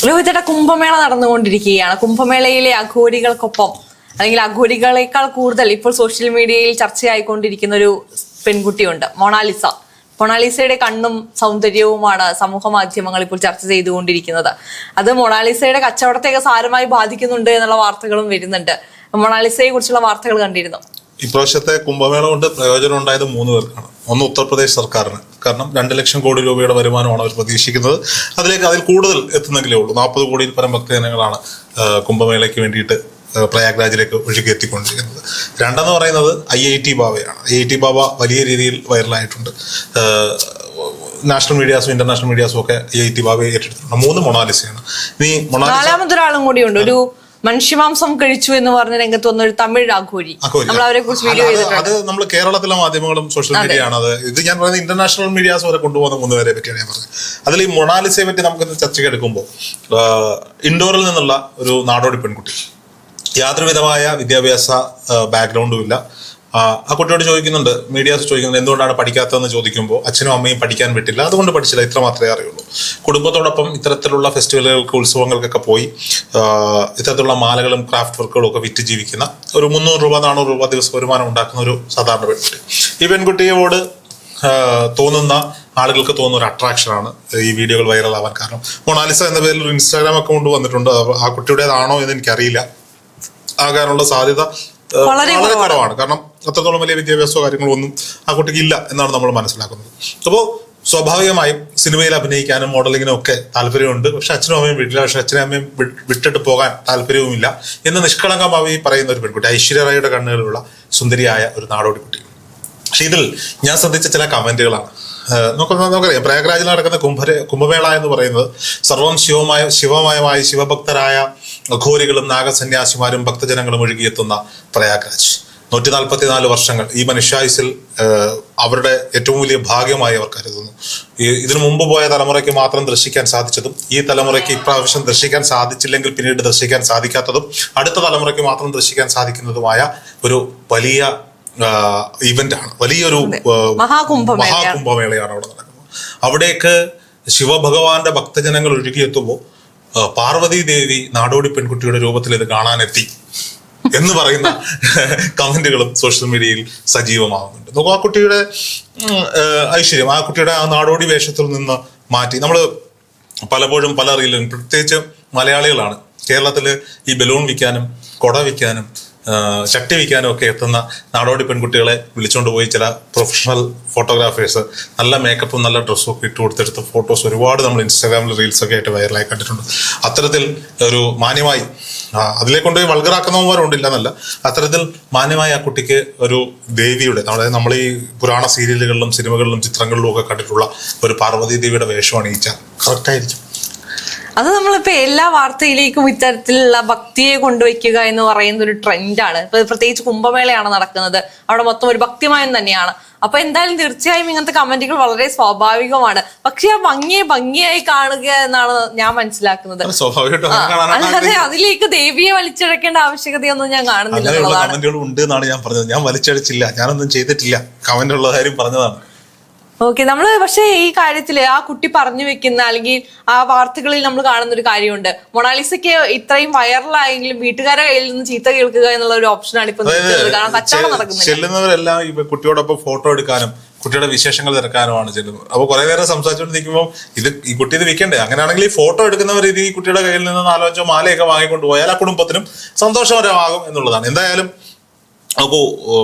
രോഹിതേട്ട, കുംഭമേള നടന്നുകൊണ്ടിരിക്കുകയാണ്. കുംഭമേളയിലെ അഘോരികൾക്കൊപ്പം അല്ലെങ്കിൽ അഘോരികളെക്കാൾ കൂടുതൽ ഇപ്പോൾ സോഷ്യൽ മീഡിയയിൽ ചർച്ചയായിക്കൊണ്ടിരിക്കുന്ന ഒരു പെൺകുട്ടിയുണ്ട്, മൊണാലിസ. മൊണാലിസയുടെ കണ്ണും സൗന്ദര്യവുമാണ് സമൂഹ മാധ്യമങ്ങൾ ഇപ്പോൾ ചർച്ച ചെയ്തുകൊണ്ടിരിക്കുന്നത്. അത് മൊണാലിസയുടെ കച്ചവടത്തെയൊക്കെ സാരമായി ബാധിക്കുന്നുണ്ട് എന്നുള്ള വാർത്തകളും വരുന്നുണ്ട്. മൊണാലിസയെ കുറിച്ചുള്ള വാർത്തകൾ കണ്ടിരുന്നു. ഇപ്രാവശ്യത്തെ കുംഭമേള കൊണ്ട് പ്രയോജനം ഉണ്ടായത് 3 പേർക്കാണ്. ഒന്ന് ഉത്തർപ്രദേശ് സർക്കാരിന്, കാരണം 2 ലക്ഷം കോടി രൂപയുടെ വരുമാനമാണ് അവർ പ്രതീക്ഷിക്കുന്നത്. അതിൽ കൂടുതൽ എത്തുന്നെങ്കിലേ ഉള്ളൂ. 40 കോടിയിൽ പരം ഭക്തജനങ്ങളാണ് കുംഭമേളയ്ക്ക് വേണ്ടിയിട്ട് പ്രയാഗ്രാജിലേക്ക് ഒഴുകിയെത്തിക്കൊണ്ടിരിക്കുന്നത്. രണ്ടെന്ന് പറയുന്നത് IIT ബാബയാണ്. IIT ബാബ വലിയ രീതിയിൽ വൈറലായിട്ടുണ്ട്. നാഷണൽ മീഡിയാസും ഇന്റർനാഷണൽ മീഡിയാസും ഒക്കെ IIT ബാബയെ ഏറ്റെടുത്തിട്ടുണ്ട്. 3 മൊണാലിസയാണ്. ഇനി നാലാമതൊരാളും കൂടിയുണ്ട്, ഒരു മനുഷ്യമാംസം കഴിച്ചു എന്ന് പറഞ്ഞ രംഗത്ത് വന്ന ഒരു തമിഴ് അഘോരി. നമ്മൾ അവരെ കുറിച്ച് വീഡിയോ ചെയ്തിട്ടുണ്ട്. അത് നമ്മൾ കേരളത്തിലെ മാധ്യമങ്ങളും സോഷ്യൽ മീഡിയ ആണ്. ഇത് ഞാൻ പറയുന്നത് ഇന്റർനാഷണൽ മീഡിയാസ് വരെ കൊണ്ടുപോകുന്ന 3 പേരെ പറ്റിയാണ് ഞാൻ പറഞ്ഞത്. അതിൽ ഈ മൊണാലിസയെ പറ്റി നമുക്ക് ചർച്ചയ്ക്ക് എടുക്കുമ്പോൾ, ഇൻഡോറിൽ നിന്നുള്ള ഒരു നാടോടി പെൺകുട്ടി, യാതൊരുവിധമായ വിദ്യാഭ്യാസ ബാക്ക്ഗ്രൗണ്ടും ഇല്ല. ആ കുട്ടിയോട് ചോദിക്കുന്നുണ്ട്, മീഡിയാസ് ചോദിക്കുന്നുണ്ട് എന്തുകൊണ്ടാണ് പഠിക്കാത്തതെന്ന് ചോദിക്കുമ്പോൾ അച്ഛനും അമ്മയും പഠിക്കാൻ വിട്ടില്ല, അതുകൊണ്ട് പഠിച്ചില്ല, ഇത്ര മാത്രമേ അറിയുള്ളൂ. കുടുംബത്തോടൊപ്പം ഇത്തരത്തിലുള്ള ഫെസ്റ്റിവലുകൾക്ക്, ഉത്സവങ്ങൾക്കൊക്കെ പോയി ഇത്തരത്തിലുള്ള മാലകളും ക്രാഫ്റ്റ് വർക്കുകളും ഒക്കെ വിറ്റ് ജീവിക്കുന്ന ഒരു 300 രൂപ 400 രൂപ ദിവസം വരുമാനം ഉണ്ടാക്കുന്ന ഒരു സാധാരണ പെൺകുട്ടി. ഈ പെൺകുട്ടിയോട് തോന്നുന്ന ആളുകൾക്ക് തോന്നുന്ന ഒരു അട്രാക്ഷനാണ് ഈ വീഡിയോകൾ വൈറലാവാൻ കാരണം. മൊണാലിസ എന്ന പേരിൽ ഒരു ഇൻസ്റ്റാഗ്രാം അക്കൗണ്ട് വന്നിട്ടുണ്ട്. ആ കുട്ടിയുടേതാണോ എന്ന് എനിക്കറിയില്ല. ആകാനുള്ള സാധ്യത വളരെ കുറവാണ്. കാരണം അത്രത്തോളം വലിയ വിദ്യാഭ്യാസമോ കാര്യങ്ങളോ ഒന്നും ആ കുട്ടിക്ക് ഇല്ല എന്നാണ് നമ്മൾ മനസ്സിലാക്കുന്നത്. അപ്പോൾ സ്വാഭാവികമായും സിനിമയിൽ അഭിനയിക്കാനും മോഡലിങ്ങിനും ഒക്കെ താല്പര്യമുണ്ട്. പക്ഷെ അച്ഛനും അമ്മയും വീട്ടില്ല. പക്ഷെ അച്ഛനും അമ്മയും വിട്ടിട്ട് പോകാൻ താല്പര്യവുമില്ല എന്ന് നിഷ്കളങ്കമായി പറയുന്ന ഒരു പെൺകുട്ടി, ഐശ്വര്യ റായിയുടെ കണ്ണുകളിലുള്ള സുന്ദരിയായ ഒരു നാടോടി കുട്ടി. പക്ഷെ ഇതിൽ ഞാൻ ശ്രദ്ധിച്ച ചില കമന്റുകളാണ്. നമുക്കറിയാം, പ്രയാഗ്രാജിൽ നടക്കുന്ന കുംഭമേള എന്ന് പറയുന്നത് സർവം ശിവമയമായ ശിവഭക്തരായ അഘോരികളും നാഗസന്യാസിമാരും ഭക്തജനങ്ങളും ഒഴുകിയെത്തുന്ന പ്രയാഗ്രാജ്. 144 വർഷങ്ങൾ ഈ മനുഷ്യായുസിൽ അവരുടെ ഏറ്റവും വലിയ ഭാഗ്യമായി അവർ കരുതുന്നു. ഇതിനു മുമ്പ് പോയ തലമുറയ്ക്ക് മാത്രം ദർശിക്കാൻ സാധിച്ചതും, ഈ തലമുറയ്ക്ക് ഇപ്രാവശ്യം ദർശിക്കാൻ സാധിച്ചില്ലെങ്കിൽ പിന്നീട് ദർശിക്കാൻ സാധിക്കാത്തതും, അടുത്ത തലമുറയ്ക്ക് മാത്രം ദർശിക്കാൻ സാധിക്കുന്നതുമായ ഒരു വലിയ ഇവന്റ് ആണ്. വലിയൊരു മഹാകുംഭമേളയാണ് അവിടെ നടക്കുന്നത്. അവിടേക്ക് ശിവഭഗവാന്റെ ഭക്തജനങ്ങൾ ഒഴുകിയെത്തുമ്പോൾ പാർവതി ദേവി നാടോടി പെൺകുട്ടിയുടെ രൂപത്തിൽ ഇത് കാണാനെത്തി എന്ന് പറയുന്ന കമന്റുകളും സോഷ്യൽ മീഡിയയിൽ സജീവമാകുന്നുണ്ട്. നോക്കൂ, ആ കുട്ടിയുടെ ഐശ്വര്യം, ആ കുട്ടിയുടെ ആ നാടോടി വേഷത്തിൽ നിന്ന് മാറ്റി നമ്മൾ പലപ്പോഴും പല റീലും, പ്രത്യേകിച്ച് മലയാളികളാണ് കേരളത്തിൽ ഈ ബലൂൺ വിൽക്കാനും കൊട വിൽക്കാനും ചട്ടി വിൽക്കാനും ഒക്കെ എത്തുന്ന നാടോടി പെൺകുട്ടികളെ വിളിച്ചുകൊണ്ട് പോയി ചില പ്രൊഫഷണൽ ഫോട്ടോഗ്രാഫേഴ്സ് നല്ല മേക്കപ്പും നല്ല ഡ്രസ്സും ഒക്കെ ഇട്ട് കൊടുത്തെടുത്ത ഫോട്ടോസ് ഒരുപാട് നമ്മൾ ഇൻസ്റ്റാഗ്രാമിൽ റീൽസൊക്കെ ആയിട്ട് വൈറലായി കണ്ടിട്ടുണ്ട്. അത്തരത്തിൽ ഒരു മാന്യമായി അതിലെ കൊണ്ട് വൾഗറാക്കുന്നവന്മാരുണ്ടില്ല എന്നല്ല, അത്തരത്തിൽ മാന്യമായി ആ കുട്ടിക്ക് ഒരു ദേവിയുടെ, നമ്മൾ ഈ പുരാണ സീരിയലുകളിലും സിനിമകളിലും ചിത്രങ്ങളിലും ഒക്കെ കണ്ടിട്ടുള്ള ഒരു പാർവതി ദേവിയുടെ വേഷം അണിയിച്ചാൽ കറക്റ്റായിരിക്കും. അത് നമ്മളിപ്പോ എല്ലാ വാർത്തയിലേക്കും ഇത്തരത്തിലുള്ള ഭക്തിയെ കൊണ്ടുവയ്ക്കുക എന്ന് പറയുന്ന ഒരു ട്രെൻഡാണ്. ഇപ്പൊ പ്രത്യേകിച്ച് കുംഭമേളയാണ് നടക്കുന്നത്, അവിടെ മൊത്തം ഒരു ഭക്തിമയം തന്നെയാണ്. അപ്പൊ എന്തായാലും തീർച്ചയായും ഇങ്ങനത്തെ കമന്റുകൾ വളരെ സ്വാഭാവികമാണ്. പക്ഷെ ആ ഭംഗിയായി കാണുക എന്നാണ് ഞാൻ മനസ്സിലാക്കുന്നത്. അല്ലാതെ അതിലേക്ക് ദേവിയെ വലിച്ചഴക്കേണ്ട ആവശ്യകതയൊന്നും ഞാൻ കാണുന്നില്ല. കമന്റുകൾ ഉണ്ട് എന്നാണ് ഞാൻ പറഞ്ഞത്. ഞാൻ വലിച്ചഴച്ചില്ല, ഞാനൊന്നും ചെയ്തിട്ടില്ല, കമന്റ് ഉള്ള കാര്യം പറഞ്ഞതാണ്. ഓക്കെ, നമ്മള് പക്ഷേ ഈ കാര്യത്തില് ആ കുട്ടി പറഞ്ഞു വെക്കുന്ന അല്ലെങ്കിൽ ആ വാർത്തകളിൽ നമ്മൾ കാണുന്ന ഒരു കാര്യമുണ്ട്. മൊണാലിസയ്ക്ക് ഇത്രയും വൈറലായെങ്കിലും വീട്ടുകാരുടെ കയ്യിൽ നിന്ന് ചീത്ത കേൾക്കുക എന്നുള്ള ഒരു ഓപ്ഷനാണ് ഇപ്പൊ കാരണം കച്ചവടം നടക്കുന്നത്. ചെല്ലുന്നവരെല്ലാം ഈ കുട്ടിയോടൊപ്പം ഫോട്ടോ എടുക്കാനും കുട്ടിയുടെ വിശേഷങ്ങൾ തിരക്കാനുമാണ് ചെല്ലുന്നത്. അപ്പൊ കുറെ നേരം സംസാരിച്ചുകൊണ്ട് നിൽക്കുമ്പോൾ ഈ കുട്ടി ഇത് വിൽക്കണ്ടേ? അങ്ങനെയാണെങ്കിൽ ഈ ഫോട്ടോ എടുക്കുന്നവർ ഇത് ഈ കുട്ടിയുടെ കയ്യിൽ നിന്ന് 4-5 മാലയൊക്കെ വാങ്ങിക്കൊണ്ട് പോയാൽ ആ കുടുംബത്തിനും സന്തോഷകരമാകും എന്നുള്ളതാണ്. എന്തായാലും നമുക്ക്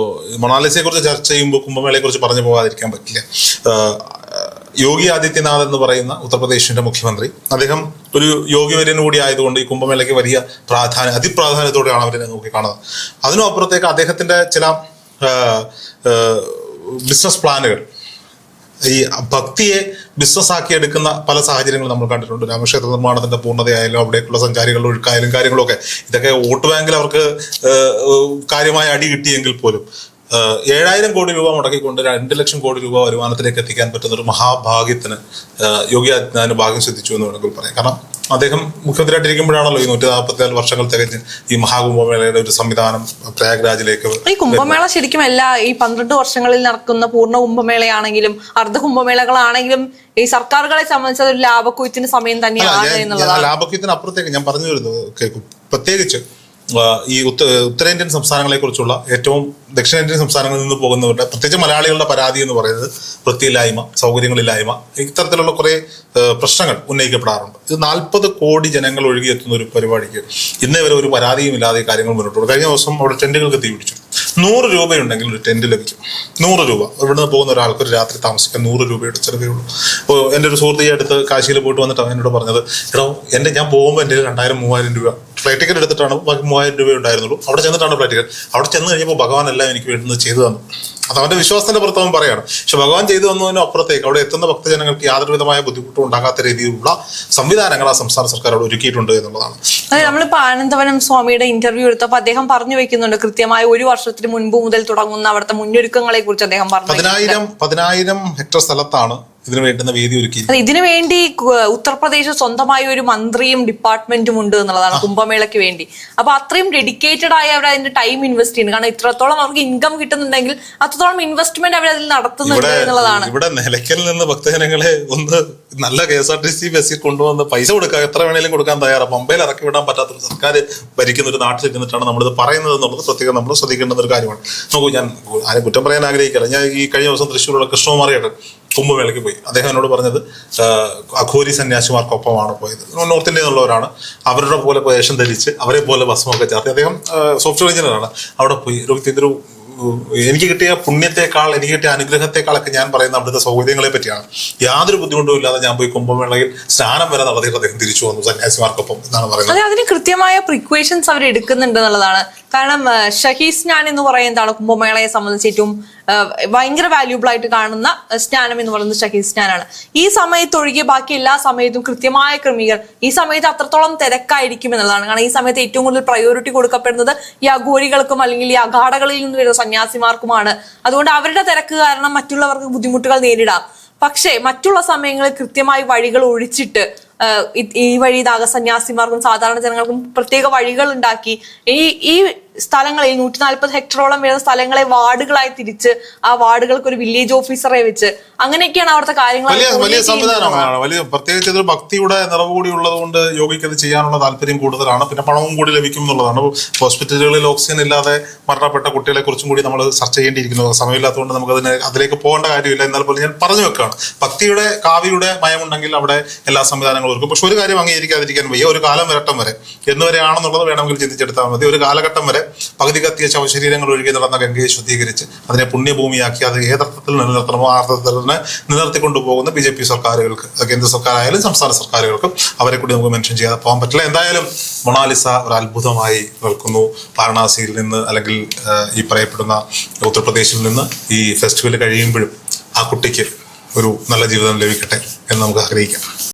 മൊണാലിസയെ കുറിച്ച് ചർച്ച ചെയ്യുമ്പോൾ കുംഭമേളയെ കുറിച്ച് പറഞ്ഞു പോകാതിരിക്കാൻ പറ്റില്ല. യോഗി ആദിത്യനാഥ് എന്ന് പറയുന്ന ഉത്തർപ്രദേശിന്റെ മുഖ്യമന്ത്രി, അദ്ദേഹം ഒരു യോഗിവര്യനും കൂടി ആയതുകൊണ്ട് ഈ കുംഭമേളയ്ക്ക് വലിയ അതിപ്രാധാന്യത്തോടെയാണ് അവരെ നോക്കിക്കാണുന്നത്. അതിനും അപ്പുറത്തേക്ക് അദ്ദേഹത്തിന്റെ ചില ബിസിനസ് പ്ലാനുകൾ, ഈ ഭക്തിയെ ബിസിനസ് ആക്കി എടുക്കുന്ന പല സാഹചര്യങ്ങളും നമ്മൾ കണ്ടിട്ടുണ്ട്. രാമക്ഷേത്ര നിർമ്മാണത്തിന്റെ പൂർണ്ണതയായാലും അവിടേക്കുള്ള സഞ്ചാരികളുടെ ഒഴുക്കായാലും കാര്യങ്ങളൊക്കെ, ഇതൊക്കെ വോട്ട് ബാങ്കിൽ അവർക്ക് കാര്യമായ അടി കിട്ടിയെങ്കിൽ പോലും 7000 കോടി രൂപ മുടക്കിക്കൊണ്ട് 2 ലക്ഷം കോടി രൂപ വരുമാനത്തിലേക്ക് എത്തിക്കാൻ പറ്റുന്ന ഒരു മഹാഭാഗ്യത്തിന് യോഗി ആദിത്യനാഥിന് ഭാഗ്യം സിദ്ധിച്ചു എന്ന് വേണമെങ്കിൽ പറയാം. കാരണം അദ്ദേഹം മുഖ്യമന്ത്രിയായിട്ടിരിക്കുമ്പോഴാണല്ലോ ഈ 144 വർഷങ്ങൾ തികഞ്ഞ് ഈ മഹാകുംഭമേളയുടെ ഒരു സംവിധാനം പ്രയാഗ്രാജിലേക്ക്. ഈ കുംഭമേള ശരിക്കും ഈ 12 വർഷങ്ങളിൽ നടക്കുന്ന പൂർണ്ണ കുംഭമേളയാണെങ്കിലും അർദ്ധ കുംഭമേളകളാണെങ്കിലും ഈ സർക്കാരുകളെ സംബന്ധിച്ച് ഒരു ലാഭക്കൊയ്ത്തിന് സമയം തന്നെയാണ് എന്നുള്ളതാണ്. ലാഭക്കൊയ്ത്തിന് അപ്പുറത്തേക്ക് ഞാൻ പറഞ്ഞു വരുന്നത്, പ്രത്യേകിച്ച് ഈ ഉത്തരേന്ത്യൻ സംസ്ഥാനങ്ങളെ കുറിച്ചുള്ള ഏറ്റവും ദക്ഷിണേന്ത്യൻ സംസ്ഥാനങ്ങളിൽ നിന്ന് പോകുന്നവരുടെ പ്രത്യേകിച്ച് മലയാളികളുടെ പരാതി എന്ന് പറയുന്നത് വൃത്തിയില്ലായ്മ, സൗകര്യങ്ങളില്ലായ്മ, ഇത്തരത്തിലുള്ള കുറെ പ്രശ്നങ്ങൾ ഉന്നയിക്കപ്പെടാറുണ്ട്. ഇത് 40 കോടി ജനങ്ങൾ ഒഴുകിയെത്തുന്ന ഒരു പരിപാടിക്ക് ഇന്നേ വരെ ഒരു പരാതിയും ഇല്ലാതെ കാര്യങ്ങൾ മുന്നോട്ട്. കഴിഞ്ഞ ദിവസം അവിടെ ടെന്റുകൾക്ക് തീ പിടിച്ചു. 100 രൂപയുണ്ടെങ്കിൽ ഒരു ടെന്റ് ലഭിക്കും. 100 രൂപ. ഇവിടുന്ന് പോകുന്ന ഒരാൾക്ക് ഒരു രാത്രി താമസിക്കാൻ 100 രൂപയുടെ ചെലവേ ഉള്ളൂ. അപ്പോൾ എൻ്റെ ഒരു സുഹൃത്ത് ഈ അടുത്ത് കാശിയിൽ പോയിട്ട് വന്നിട്ട് എന്നോട് പറഞ്ഞത്, ഞാൻ പോകുമ്പോൾ എൻ്റെ 2000-3000 രൂപ ഫ്ലൈറ്റ് ടിക്കറ്റ് എടുത്തിട്ടാണ്, ബാക്കി 3000 രൂപ ഉണ്ടായിരുന്നുള്ളൂ. അവിടെ ചെന്നിട്ടാണ് ഫ്ലൈറ്റ് ടിക്കറ്റ്. അവിടെ ചെന്ന് കഴിഞ്ഞപ്പോൾ ഭഗവാൻ എല്ലാം എനിക്ക് വേണ്ടുന്നത് ചെയ്തു തന്നു. അത് അവന്റെ വിശ്വാസത്തിന്റെ പുറത്ത് അവൻ പറയാണ്. പക്ഷെ ഭഗവാൻ ചെയ്തു തന്നതിനും അപ്പുറത്തേക്ക് അവിടെ എത്തുന്ന ഭക്തജനങ്ങൾക്ക് യാതൊരു വിധമായ ബുദ്ധിമുട്ടും ഉണ്ടാകാത്ത രീതിയിലുള്ള സംവിധാനങ്ങൾ ആ സംസ്ഥാന സർക്കാർ അവിടെ ഒരുക്കിയിട്ടുണ്ട് എന്നുള്ളതാണ്. അതെ, നമ്മളിപ്പോ ആനന്ദവനം സ്വാമിയുടെ ഇന്റർവ്യൂ എടുത്തപ്പോൾ അദ്ദേഹം പറഞ്ഞു വെക്കുന്നുണ്ട് കൃത്യമായി 1 വർഷത്തിന് മുൻപ് മുതൽ തുടങ്ങുന്ന അവിടുത്തെ മുന്നൊരുക്കങ്ങളെ കുറിച്ച് അദ്ദേഹം പറഞ്ഞു. 10,000 ഹെക്ടർ സ്ഥലത്താണ് ഇതിനു വേണ്ടുന്ന വേദി ഒരുക്കി. ഇതിനു വേണ്ടി ഉത്തർപ്രദേശ് സ്വന്തമായ ഒരു മന്ത്രിയും ഡിപ്പാർട്ട്മെന്റും ഉണ്ട് എന്നുള്ളതാണ് കുംഭമേളയ്ക്ക് വേണ്ടി. അപ്പൊ അത്രയും ഡെഡിക്കേറ്റഡ് ആയി അവർ അതിന്റെ ടൈം ഇൻവെസ്റ്റ് ചെയ്യുന്നു. കാരണം ഇത്രത്തോളം അവർക്ക് ഇൻകം കിട്ടുന്നുണ്ടെങ്കിൽ അത്രത്തോളം ഇൻവെസ്റ്റ്മെന്റ് അവർ അതിൽ നടത്തുന്നുണ്ട് എന്നുള്ളതാണ്. ഇവിടെ നിലയ്ക്കൽ നിന്ന് ഭക്തജനങ്ങളെ ഒന്ന് നല്ല KSRTC ബസ്സിൽ കൊണ്ടുവന്ന് പൈസ കൊടുക്കാൻ എത്ര വേണേലും കൊടുക്കാൻ തയ്യാറാണ്. പമ്പയിൽ ഇറക്കി വിടാൻ പറ്റാത്തൊരു സർക്കാർ ഭരിക്കുന്ന ഒരു നാട്ടിൽ ഇരുന്നിട്ടാണ് നമ്മളിത് പറയുന്നത് എന്നുള്ളത് പ്രത്യേകം നമ്മൾ ശ്രദ്ധിക്കേണ്ടുന്ന ഒരു കാര്യമാണ്. നോക്കൂ, ഞാൻ ആരും കുറ്റം പറയാൻ ആഗ്രഹിക്കില്ല. ഞാൻ ഈ കഴിഞ്ഞ ദിവസം തൃശ്ശൂരുള്ള കൃഷ്ണകുമാറിയേട്ടൻ കുംഭമേളയ്ക്ക് പോയി. അദ്ദേഹം എന്നോട് പറഞ്ഞത് അഘോരി സന്യാസിമാർക്കൊപ്പമാണ് പോയത്. നോർത്ത് ഇന്ത്യയിൽ നിന്നുള്ളവരാണ്. അവരുടെ പോലെ വേഷം ധരിച്ച് അവരെ പോലെ ഭസ്മൊക്കെ ചേർത്ത് അദ്ദേഹം സോഫ്റ്റ്വെയർ എഞ്ചിനീയറാണ്. അവിടെ പോയി ഇതൊരു എനിക്ക് കിട്ടിയ പുണ്യത്തെക്കാൾ, എനിക്ക് കിട്ടിയ അനുഗ്രഹത്തെക്കാളൊക്കെ ഞാൻ പറയുന്ന അവിടുത്തെ സൗകര്യങ്ങളെ പറ്റിയാണ്. യാതൊരു ബുദ്ധിമുട്ടും ഇല്ലാതെ ഞാൻ പോയി കുംഭമേളയിൽ സ്നാനം വരെ നടത്തിയിട്ട് അദ്ദേഹം തിരിച്ചു വന്നു സന്യാസിമാർക്കൊപ്പം എന്നാണ് പറയുന്നത്. അതെ, അതിന് കൃത്യമായ പ്രിക്വേഷൻസ് അവർ എടുക്കുന്നുണ്ട് എന്നുള്ളതാണ്. കാരണം ഷഹീ സ്നാൻ എന്ന് പറയുന്നതാണ് കുംഭമേളയെ സംബന്ധിച്ച് ഏറ്റവും ഭയങ്കര വാല്യൂബിൾ ആയിട്ട് കാണുന്ന സ്നാനം എന്ന് പറയുന്നത് ഷഹീ സ്നാനാണ്. ഈ സമയത്ത് ഒഴികെ ബാക്കി എല്ലാ സമയത്തും കൃത്യമായ ക്രമീകരണം. ഈ സമയത്ത് അത്രത്തോളം തിരക്കായിരിക്കും എന്നുള്ളതാണ്. കാരണം ഈ സമയത്ത് ഏറ്റവും കൂടുതൽ പ്രയോറിറ്റി കൊടുക്കപ്പെടുന്നത് ഈ അഘോരികൾക്കും അല്ലെങ്കിൽ ഈ അഘാടകളിൽ നിന്ന് വരുന്ന സന്യാസിമാർക്കുമാണ്. അതുകൊണ്ട് അവരുടെ തിരക്ക് കാരണം മറ്റുള്ളവർക്ക് ബുദ്ധിമുട്ടുകൾ നേരിടാം. പക്ഷേ മറ്റുള്ള സമയങ്ങളിൽ കൃത്യമായി വഴികൾ ഒഴിച്ചിട്ട് ഈ വഴി സന്യാസിമാർക്കും സാധാരണ ജനങ്ങൾക്കും പ്രത്യേക വഴികൾ ഉണ്ടാക്കി ഈ സ്ഥലങ്ങളിൽ 140 ഹെക്ടറോളം വരുന്ന സ്ഥലങ്ങളെ വാർഡുകളായി തിരിച്ച് ആ വാർഡുകൾക്ക് ഒരു വില്ലേജ് ഓഫീസറെ വെച്ച് അങ്ങനെയൊക്കെയാണ് അവിടുത്തെ കാര്യങ്ങൾ. വലിയ സംവിധാനമാണ്. പ്രത്യേകിച്ച് ഇതൊരു ഭക്തിയുടെ നിറവ് കൂടി ഉള്ളത് കൊണ്ട് യോഗിക്ക് അത് ചെയ്യാനുള്ള താല്പര്യം കൂടുതലാണ്. പിന്നെ പണവും കൂടി ലഭിക്കും എന്നുള്ളതാണ്. ഹോസ്പിറ്റലുകളിൽ ഓക്സിജൻ ഇല്ലാതെ മരണപ്പെട്ട കുട്ടികളെ കുറിച്ചും കൂടി നമ്മൾ ചർച്ച ചെയ്യേണ്ടിയിരിക്കുന്നു. സമയമില്ലാത്തതുകൊണ്ട് നമുക്ക് അതിലേക്ക് പോകേണ്ട കാര്യമില്ല. എന്നാൽ പോലും ഞാൻ പറഞ്ഞു വെക്കുകയാണ്, ഭക്തിയുടെ കാവ്യയുടെ മയമുണ്ടെങ്കിൽ അവിടെ എല്ലാ സംവിധാനങ്ങളും ഒരുക്കും. പക്ഷെ ഒരു കാര്യം അംഗീകരിക്കാതിരിക്കാൻ വയ്യ. ഒരു കാലം വരട്ടം വരെ എന്നുവരെയാണെന്നുള്ളത് വേണമെങ്കിൽ ചിന്തിച്ചെടുത്താൽ മതി. ഒരു കാലഘട്ടം വരെ പകുതി കത്തിയ ശവശരീരങ്ങൾ ഒഴുകി നടന്ന ഗംഗയെ ശുദ്ധീകരിച്ച് അതിനെ പുണ്യഭൂമിയാക്കി അത് ഏതർത്ഥത്തിൽ നിലനിർത്തണമോ ആ അർത്ഥത്തിൽ തന്നെ നിലനിർത്തിക്കൊണ്ടുപോകുന്ന BJP സർക്കാരുകൾക്ക്, കേന്ദ്ര സർക്കാരായാലും സംസ്ഥാന സർക്കാരുകൾക്കും അവരെ കൂടി നമുക്ക് മെൻഷൻ ചെയ്യാതെ പോകാൻ പറ്റില്ല. എന്തായാലും മൊണാലിസ ഒരു അത്ഭുതമായി നിൽക്കുന്നു. വാരണാസിയിൽ നിന്ന് അല്ലെങ്കിൽ ഈ പറയപ്പെടുന്ന ഉത്തർപ്രദേശിൽ നിന്ന് ഈ ഫെസ്റ്റിവൽ കഴിയുമ്പോഴും ആ കുട്ടിക്ക് ഒരു നല്ല ജീവിതം ലഭിക്കട്ടെ എന്ന് നമുക്ക് ആഗ്രഹിക്കാം.